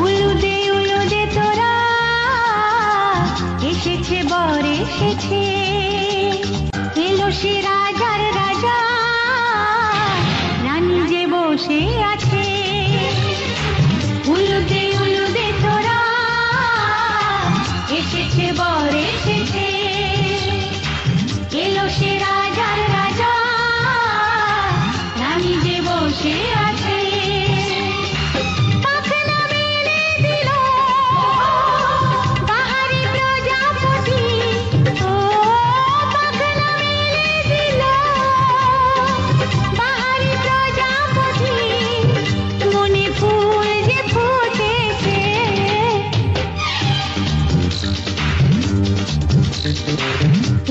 উলুদে উলুদে তোরা এসেছে বর এসেছে, এলো সে রাজার রাজা, রানী যে বসে আছে। উলুদে উলুদে তোরা এসেছে বর এসেছে, এলো সে রাজার রাজা, রানী যে বসে আছে। পাখনা মেলে দিল বাহারি প্রজাপতি, ও পাখনা মেলে দিল বাহারি প্রজাপতি, মনে ফুল যে ফুটেছে।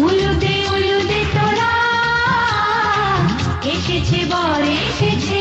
উলুদে উলুদে তোরা এসেছে বর এসেছে।